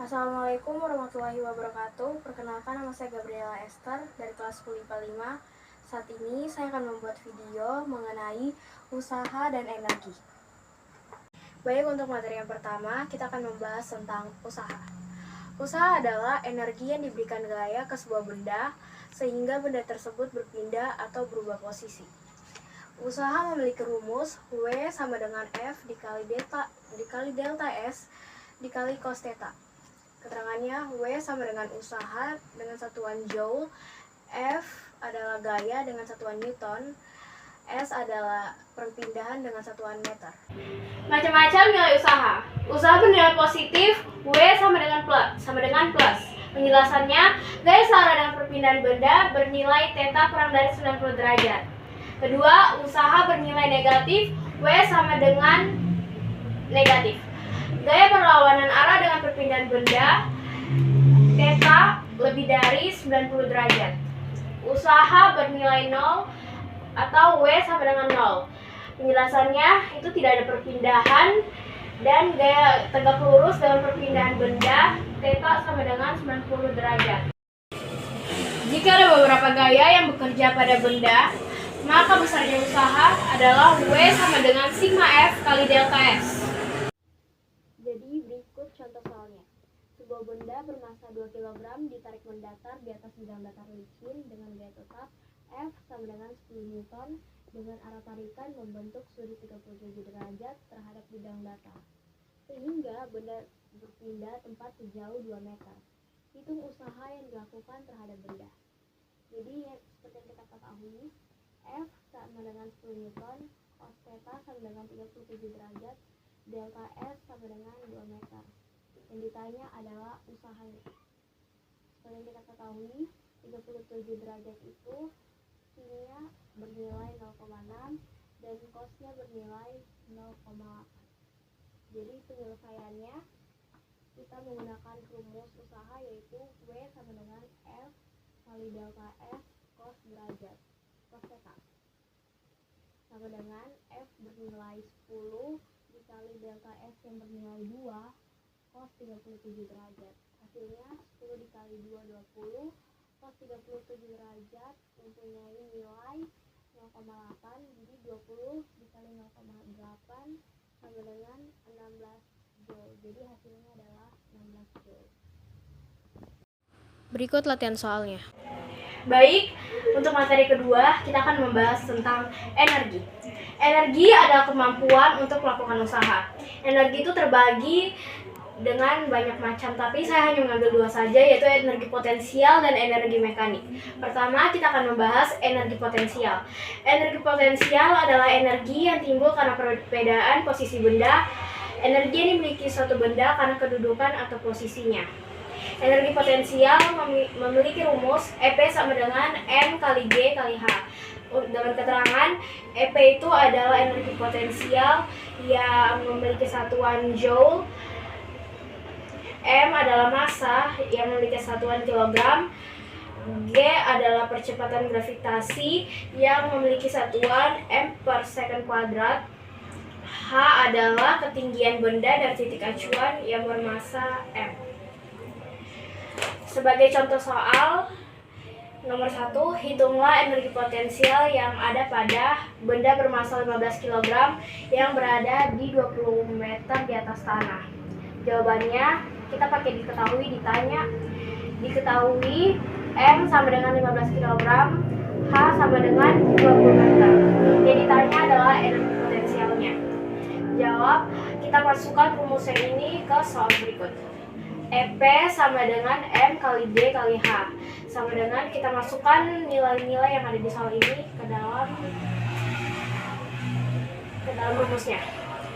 Assalamualaikum warahmatullahi wabarakatuh. Perkenalkan, nama saya Gabriela Esther dari kelas 10 IPA 5. Saat ini saya akan membuat video mengenai usaha dan energi. Baik, untuk materi yang pertama, kita akan membahas tentang usaha. Usaha adalah energi yang diberikan gaya ke sebuah benda sehingga benda tersebut berpindah atau berubah posisi. Usaha memiliki rumus W sama dengan F dikali delta S dikali cos theta. Keterangannya, W sama dengan usaha dengan satuan joule, F adalah gaya dengan satuan newton, S adalah perpindahan dengan satuan meter. Macam-macam nilai usaha. Usaha bernilai positif, W sama dengan plus. Penjelasannya, gaya searah dengan perpindahan benda bernilai theta kurang dari 90 derajat. Kedua, usaha bernilai negatif, W sama dengan negatif. Gaya berlawanan arah dengan perpindahan benda, theta lebih dari 90 derajat. Usaha bernilai 0 atau W sama dengan 0. Penjelasannya, itu tidak ada perpindahan dan gaya tegak lurus dengan perpindahan benda, theta sama dengan 90 derajat. Jika ada beberapa gaya yang bekerja pada benda, maka besarnya usaha adalah W sama dengan sigma F kali delta S. Jadi berikut contoh soalnya. Sebuah benda bermasa 2 kg ditarik mendatar di atas bidang datar licin dengan gaya tetap F sama dengan 10 Newton dengan arah tarikan membentuk sudut 37 derajat terhadap bidang datar. Sehingga benda berpindah tempat sejauh 2 meter. Hitung usaha yang dilakukan terhadap benda. Jadi seperti yang kita ketahui, F sama dengan 10 Newton, cos theta sama dengan 37 derajat, delta S sama dengan 2 meter. Yang ditanya adalah usahanya. Seperti yang kita ketahui, 37 derajat itu sin-nya bernilai 0,6 dan cos-nya bernilai 0,8. Jadi penyelesaiannya kita menggunakan rumus usaha yaitu W sama dengan F kali delta S cos derajat cos theta sama dengan F bernilai 10 dikali delta S yang bernilai 2 cos 37 derajat. Hasilnya 10 dikali 2, 20 cos 37 derajat mempunyai nilai 0,8. Jadi 20 dikali 0,8 sama dengan 16 joule. Jadi hasilnya adalah 16 joule. Berikut latihan soalnya. Baik, untuk materi kedua kita akan membahas tentang energi. Energi adalah kemampuan untuk melakukan usaha. Energi itu terbagi dengan banyak macam, tapi saya hanya mengambil 2 saja, yaitu energi potensial dan energi mekanik. Pertama, kita akan membahas energi potensial. Energi potensial adalah energi yang timbul karena perbedaan posisi benda. Energi yang dimiliki suatu benda karena kedudukan atau posisinya. Energi potensial memiliki rumus EP sama dengan M kali G kali H. Dengan keterangan, EP itu adalah energi potensial yang memiliki satuan joule, M adalah massa yang memiliki satuan kilogram, G adalah percepatan gravitasi yang memiliki satuan M per second kuadrat, H adalah ketinggian benda dari titik acuan yang bermassa M. Sebagai contoh soal, nomor 1, hitunglah energi potensial yang ada pada benda bermassa 15 kg yang berada di 20 meter di atas tanah. Jawabannya, kita pakai diketahui M sama dengan 15 kg, H sama dengan 20 meter. Yang ditanya adalah energi potensialnya. Jawab, kita masukkan rumusnya ini ke soal berikut. EP sama dengan M kali D kali H sama dengan kita masukkan nilai-nilai yang ada di soal ini ke dalam rumusnya,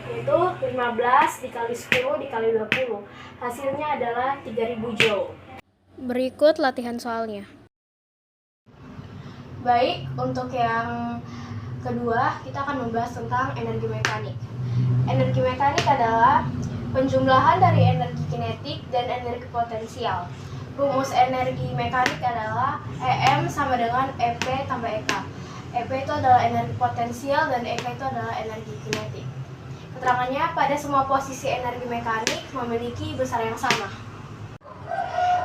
yaitu 15 dikali 10 dikali 20. Hasilnya adalah 3000 joule. Berikut latihan soalnya. Baik, untuk yang kedua kita akan membahas tentang energi mekanik. Energi mekanik adalah penjumlahan dari energi kinetik dan energi potensial. Rumus energi mekanik adalah EM sama dengan EP tambah EK. EP itu adalah energi potensial dan EK itu adalah energi kinetik. Keterangannya, pada semua posisi energi mekanik memiliki besar yang sama.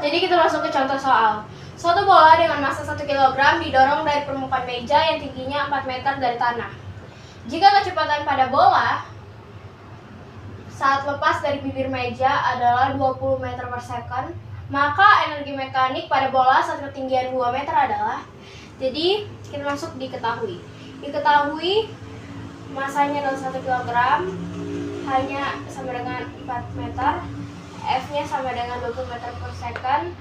Jadi kita masuk ke contoh soal. Suatu bola dengan massa 1 kg didorong dari permukaan meja yang tingginya 4 meter dari tanah. Jika kecepatan pada bola saat lepas dari bibir meja adalah 20 meter per second, maka energi mekanik pada bola saat ketinggian 2 meter adalah. Jadi kita masuk diketahui. Diketahui masanya adalah 1 kg, hanya sama dengan 4 meter, F-nya sama dengan 20 meter per second,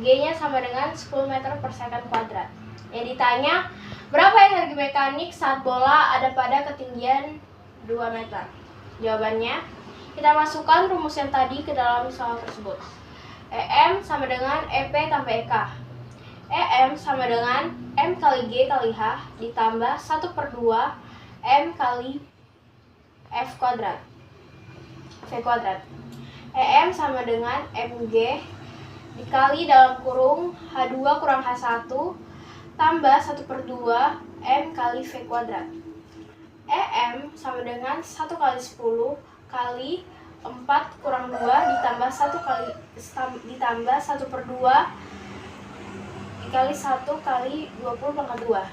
G-nya sama dengan 10 meter per second kuadrat. Yang ditanya, berapa energi mekanik saat bola ada pada ketinggian 2 meter? Jawabannya, kita masukkan rumus yang tadi ke dalam soal tersebut. EM sama dengan EP tambah EK. EM sama dengan M kali G kali H ditambah 1/2 M kali F kuadrat. V kuadrat. EM sama dengan MG dikali dalam kurung H2 kurang H1 tambah 1/2 M kali V kuadrat. EM sama dengan 1 kali 10 kali 4 kurang 2 ditambah 1/2 dikali 1 kali 20 pangkat 2.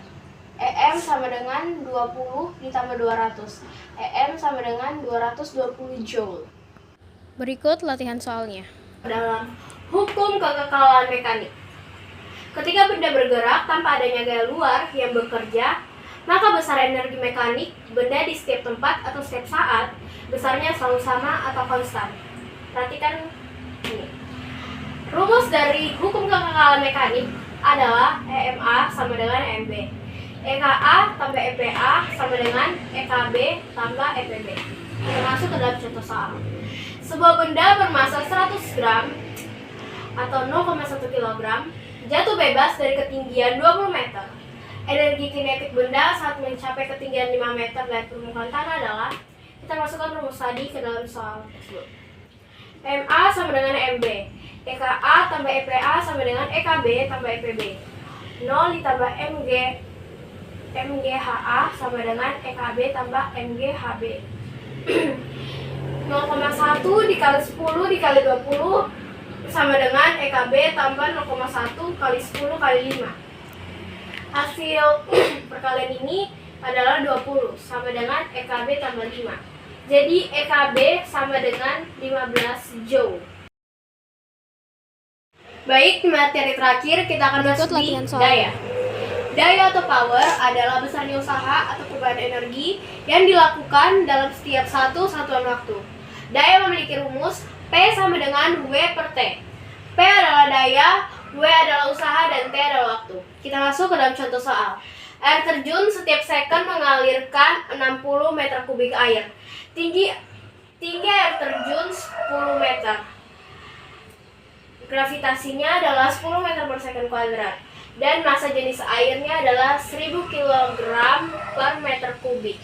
EM sama dengan 20 ditambah 200. EM sama dengan 220 Joule. Berikut latihan soalnya. Dalam hukum kekekalan mekanik, ketika benda bergerak tanpa adanya gaya luar yang bekerja, maka besar energi mekanik benda di setiap tempat atau setiap saat besarnya selalu sama atau konstan. Perhatikan ini. Rumus dari hukum kekekalan mekanik adalah EMA sama dengan MB. EKA tambah EPA sama dengan EKB tambah EPB. Kita masuk ke dalam contoh soal. Sebuah benda bermassa 100 gram atau 0,1 kg jatuh bebas dari ketinggian 20 meter. Energi kinetik benda saat mencapai ketinggian 5 meter dari permukaan tanah adalah. Kita masukkan rumus tadi ke dalam soal tersebut. MA sama dengan MB. EKA tambah EPA sama dengan EKB tambah EPB. 0 ditambah MGHA sama dengan EKB tambah MGHB. 0,1 dikali 10 dikali 20 sama dengan EKB tambah 0,1 kali 10 kali 5. Hasil perkalian ini adalah 20 sama dengan EKB tambah 5. Jadi EKB sama dengan 15 Joule. Baik, di materi terakhir kita akan masuk di daya. Daya atau power adalah besarnya usaha atau perubahan energi yang dilakukan dalam setiap satu satuan waktu. Daya memiliki rumus P sama dengan W per T. P adalah daya, W adalah usaha, dan T adalah waktu. Kita masuk ke dalam contoh soal. Air terjun setiap second mengalirkan 60 meter kubik air. Tinggi air terjun 10 meter. Gravitasinya adalah 10 meter per second kuadrat. Dan massa jenis airnya adalah 1000 kg per meter kubik.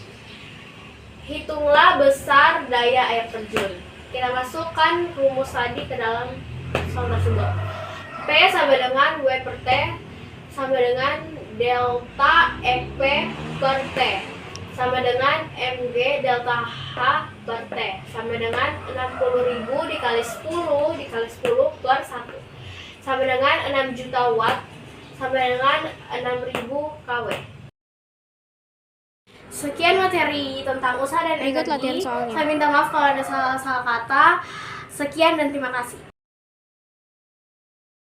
Hitunglah besar daya air terjun. Kita masukkan rumus tadi ke dalam soal tersebut. P sama dengan W per T sama dengan delta EP per T sama dengan MG delta H per T sama dengan 60.000 dikali 10 dikali 10 per 1 sama dengan 6 juta watt sama dengan 6.000 kW. Sekian materi tentang usaha dan energi. Saya minta maaf kalau ada salah kata. Sekian dan terima kasih.